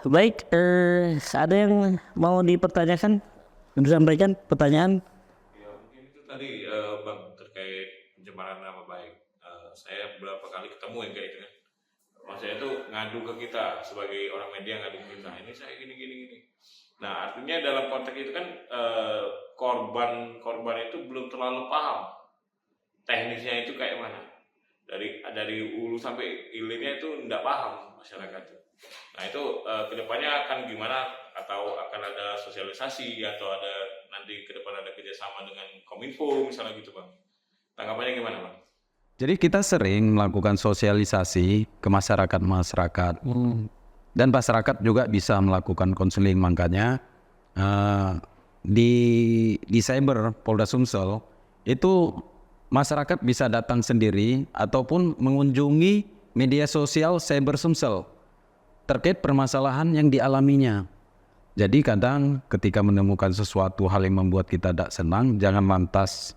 Baik, ada yang mau dipertanyakan? Disampaikan pertanyaan? Ya mungkin itu tadi Bang terkait pencemaran nama baik. Saya beberapa kali ketemu yang kayak itu kan. Maksudnya itu ngadu ke kita sebagai orang media ngadu ke kita. Ini saya gini. Nah artinya dalam konteks itu kan korban itu belum terlalu paham teknisnya itu kayak mana. Dari hulu sampai hilirnya itu tidak paham masyarakat itu. Nah itu kedepannya akan gimana, atau akan ada sosialisasi atau ada nanti ke depan ada kerjasama dengan Kominfo misalnya gitu Bang. Tanggapannya gimana Bang? Jadi kita sering melakukan sosialisasi ke masyarakat dan masyarakat juga bisa melakukan konseling. Makanya di cyber Polda Sumsel itu masyarakat bisa datang sendiri ataupun mengunjungi media sosial cyber Sumsel terkait permasalahan yang dialaminya. Jadi kadang ketika menemukan sesuatu hal yang membuat kita tidak senang, jangan lantas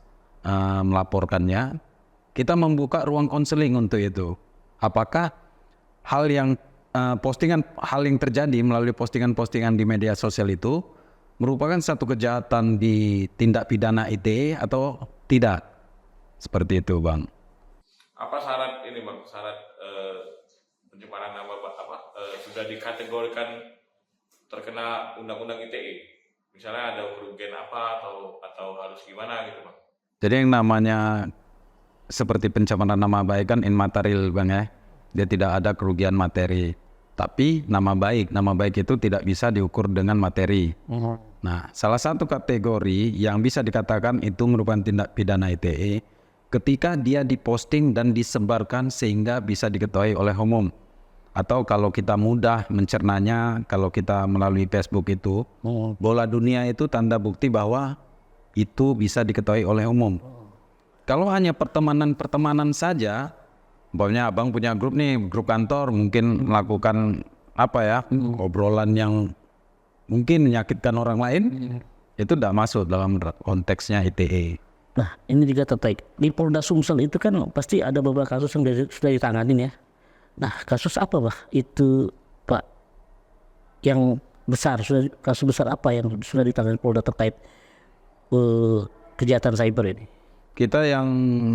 melaporkannya. Kita membuka ruang konseling untuk itu. Apakah hal yang hal yang terjadi melalui postingan-postingan di media sosial itu merupakan satu kejahatan di tindak pidana ITE atau tidak? Seperti itu, Bang. Apa syarat ini Bang? Syarat pencemaran nama sudah dikategorikan terkena undang-undang ITE? Misalnya ada kerugian apa atau harus gimana gitu Bang? Jadi yang namanya seperti pencemaran nama baik kan immaterial Bang ya. Dia tidak ada kerugian materi. Tapi nama baik itu tidak bisa diukur dengan materi. Nah, salah satu kategori yang bisa dikatakan itu merupakan tindak pidana ITE ketika dia diposting dan disebarkan sehingga bisa diketahui oleh umum. Atau kalau kita mudah mencernanya, kalau kita melalui Facebook itu, bola dunia itu tanda bukti bahwa itu bisa diketahui oleh umum. Kalau hanya pertemanan saja, umpamanya abang punya grup nih, grup kantor, mungkin melakukan obrolan yang mungkin menyakitkan orang lain, itu tidak masuk dalam konteksnya ITE. Nah, ini juga terkait. Di Polda Sumsel itu kan pasti ada beberapa kasus yang sudah ditanganin ya. Nah, kasus apa Pak? Itu Pak yang besar, kasus besar apa yang sudah ditangani Polda terkait kejahatan cyber ini? Kita yang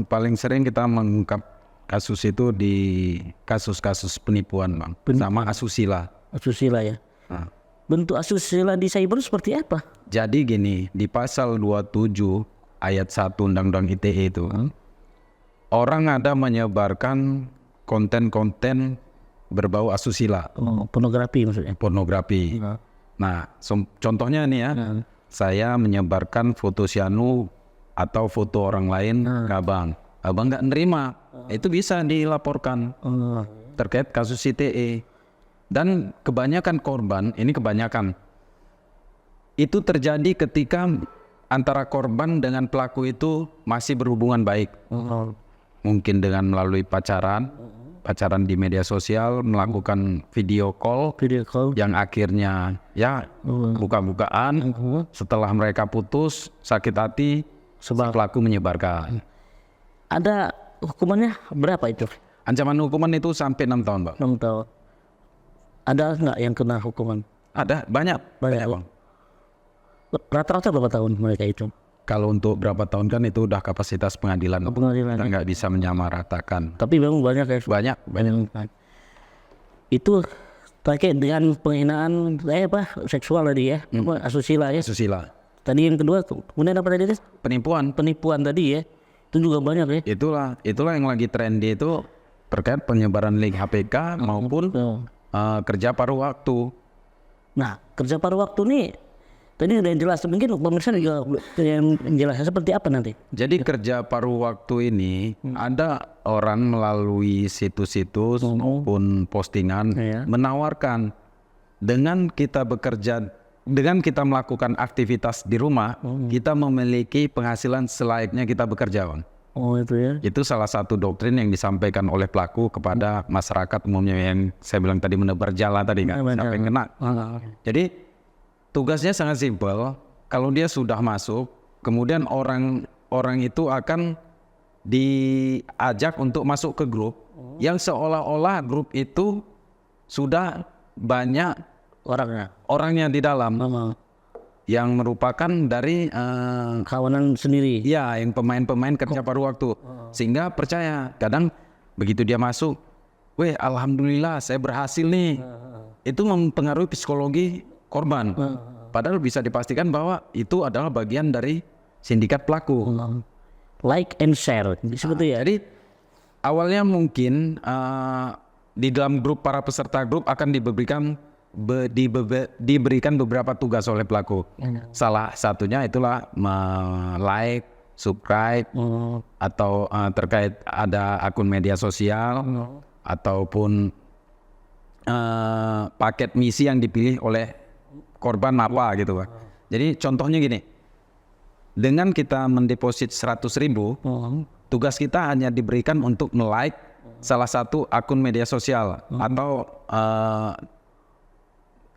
paling sering kita mengungkap kasus itu di kasus-kasus penipuan Bang, sama asusila. Asusila ya. Nah. Bentuk asusila di cyber seperti apa? Jadi gini, di pasal 27 ayat 1 Undang-Undang ITE itu, orang ada menyebarkan konten-konten berbau asusila. Pornografi maksudnya? Pornografi. Nah, contohnya nih ya, saya menyebarkan foto Syanu atau foto orang lain ke abang nggak nerima, itu bisa dilaporkan terkait kasus ITE. Dan kebanyakan korban, itu terjadi ketika antara korban dengan pelaku itu masih berhubungan baik. Mungkin dengan melalui pacaran di media sosial, melakukan video call yang akhirnya ya buka-bukaan. Setelah mereka putus, sakit hati, sebab pelaku menyebarkan. Ada hukumannya berapa itu? Ancaman hukuman itu sampai 6 tahun, Bang. 6 tahun. Ada nggak yang kena hukuman? Ada, banyak Bang. Rata-rata berapa tahun mereka itu? Kalau untuk berapa tahun kan itu udah kapasitas pengadilan. Kita nggak bisa menyamaratakan. Tapi memang banyak ya? Banyak. Itu terkait dengan penghinaan seksual tadi ya, asusila ya. Asusila. Tadi yang kedua, kemudian apa tadi? Penipuan tadi ya. Itu juga banyak ya. Itulah yang lagi trendy itu terkait penyebaran link HPK maupun kerja paruh waktu. Nah, kerja paruh waktu nih tadi udah jelas, mungkin pemirsa juga yang jelasnya seperti apa nanti? Jadi kerja paruh waktu ini ada orang melalui situs-situs maupun postingan menawarkan dengan kita bekerja, dengan kita melakukan aktivitas di rumah, kita memiliki penghasilan selayaknya kita bekerja, Bang. Oh itu ya. Itu salah satu doktrin yang disampaikan oleh pelaku kepada masyarakat umumnya yang saya bilang tadi menebar jala tadi kan, sampai kena. Jadi tugasnya sangat simpel. Kalau dia sudah masuk, kemudian orang itu akan diajak untuk masuk ke grup yang seolah-olah grup itu sudah banyak orangnya di dalam yang merupakan dari kawanan sendiri. ya yang pemain-pemain kerja paruh waktu, sehingga percaya. Kadang begitu dia masuk, weh alhamdulillah saya berhasil nih, itu mempengaruhi psikologi korban. Padahal bisa dipastikan bahwa itu adalah bagian dari sindikat pelaku. Like and share, seperti ya. Jadi awalnya mungkin di dalam grup, para peserta grup akan diberikan beberapa tugas oleh pelaku. Salah satunya itulah like, subscribe, atau terkait ada akun media sosial, ataupun paket misi yang dipilih oleh korban apa gitu Pak. Jadi contohnya gini, dengan kita mendeposit 100.000, tugas kita hanya diberikan untuk like salah satu akun media sosial, atau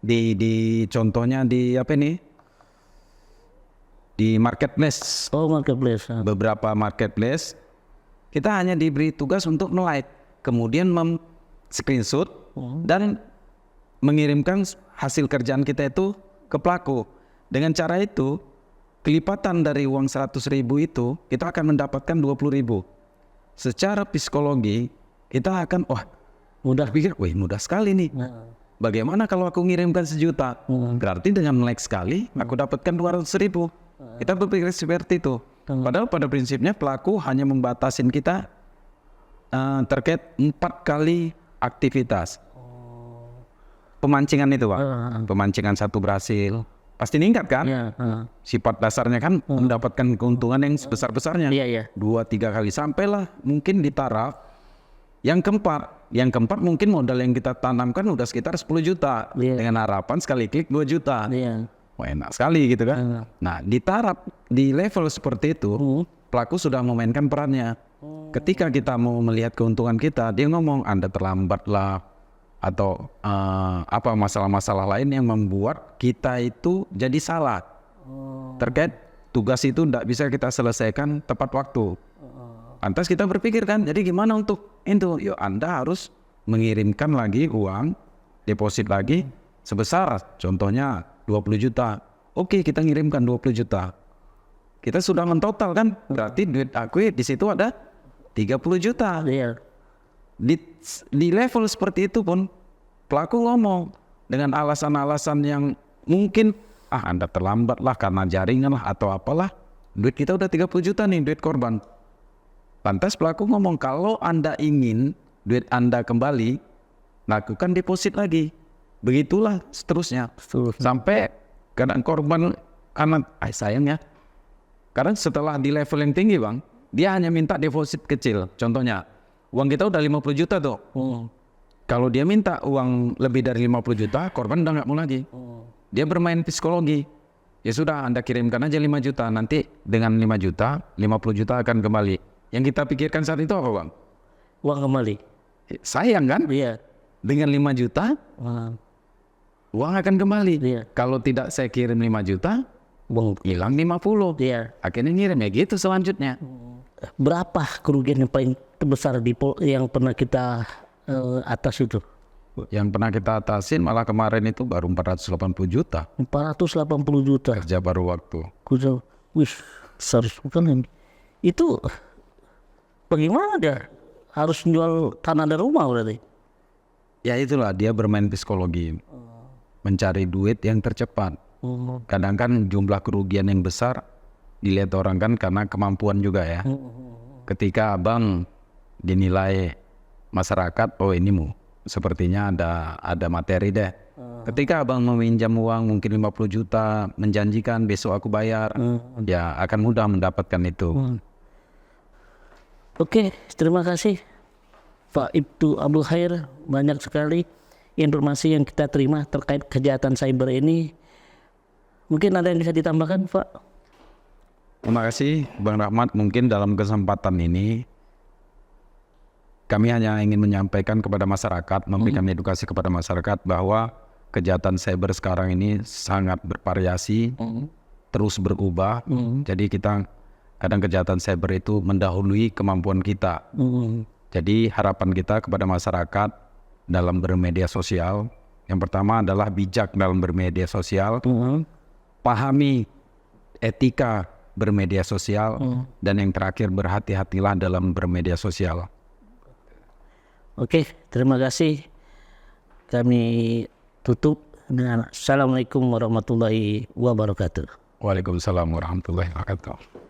di contohnya di apa ini, di marketplace. Marketplace. Beberapa marketplace kita hanya diberi tugas untuk like, kemudian screenshot dan mengirimkan hasil kerjaan kita itu ke pelaku. Dengan cara itu, kelipatan dari uang 100.000 itu kita akan mendapatkan 20.000. Secara psikologi kita akan mudah sekali nih. Bagaimana kalau aku ngirimkan 1 juta? Berarti dengan like sekali aku dapatkan 200.000. Kita berpikir seperti itu. Padahal pada prinsipnya pelaku hanya membatasin kita terkait 4 kali aktivitas. Pemancingan itu Pak. Pemancingan 1 berhasil, pasti meningkat kan? Sifat dasarnya kan mendapatkan keuntungan yang sebesar-besarnya. 2-3 kali, sampailah mungkin di taraf yang keempat. Yang keempat mungkin modal yang kita tanamkan udah sekitar 10 juta. Dengan harapan sekali klik 2 juta. Wah, enak sekali gitu kan. Nah di taraf, di level seperti itu, pelaku sudah memainkan perannya. Ketika kita mau melihat keuntungan kita, dia ngomong Anda terlambat lah, atau apa masalah-masalah lain yang membuat kita itu jadi salah terkait tugas itu tidak bisa kita selesaikan tepat waktu. Lantas kita berpikir kan, jadi gimana untuk itu? Yuk Anda harus mengirimkan lagi uang deposit lagi sebesar contohnya 20 juta. Oke, kita ngirimkan 20 juta. Kita sudah mentotal kan, berarti duit aku di situ ada 30 juta. Di level seperti itu pun pelaku ngomong dengan alasan-alasan yang mungkin Anda terlambat lah karena jaringan lah atau apalah, duit kita udah 30 juta nih, duit korban. Lantas pelaku ngomong, kalau Anda ingin duit Anda kembali, lakukan deposit lagi. Begitulah seterusnya. Sampai kadang korban karena sayangnya, karena setelah di level yang tinggi Bang, dia hanya minta deposit kecil. Contohnya uang kita udah 50 juta tuh. Kalau dia minta uang lebih dari 50 juta, korban udah nggak mau lagi. Dia bermain psikologi. Ya sudah, Anda kirimkan aja 5 juta. Nanti dengan 5 juta, 50 juta akan kembali. Yang kita pikirkan saat itu apa Bang? Uang kembali. Sayang kan? Dengan 5 juta, uang akan kembali. Kalau tidak saya kirim 5 juta, hilang 50. Akhirnya ngirim ya gitu selanjutnya. Berapa kerugian yang paling terbesar yang pernah kita atas itu? Yang pernah kita atasin malah kemarin itu baru 480 juta. 480 juta. Kerja baru waktu. Besar sekali. Itu bagaimana dia? Harus jual tanah dan rumah berarti? Ya itulah, dia bermain psikologi. Mencari duit yang tercepat. Kadang kan jumlah kerugian yang besar dilihat orang kan karena kemampuan juga ya. Ketika Abang dinilai masyarakat, ini sepertinya ada materi deh. Ketika Abang meminjam uang mungkin 50 juta, menjanjikan besok aku bayar, ya akan mudah mendapatkan itu. Oke, terima kasih Pak Ibtu Abdul Khair. Banyak sekali informasi yang kita terima terkait kejahatan cyber ini. Mungkin ada yang bisa ditambahkan Pak? Terima kasih Bang Rahmat. Mungkin dalam kesempatan ini kami hanya ingin menyampaikan kepada masyarakat, memberikan edukasi kepada masyarakat bahwa kejahatan cyber sekarang ini sangat bervariasi, terus berubah. Jadi kita kadang kejahatan cyber itu mendahului kemampuan kita. Jadi harapan kita kepada masyarakat dalam bermedia sosial Yang pertama adalah bijak dalam bermedia sosial, Mhm. pahami etika bermedia sosial, dan yang terakhir berhati-hatilah dalam bermedia sosial. Oke, terima kasih. Kami tutup dengan Assalamualaikum warahmatullahi wabarakatuh. Waalaikumsalam warahmatullahi wabarakatuh.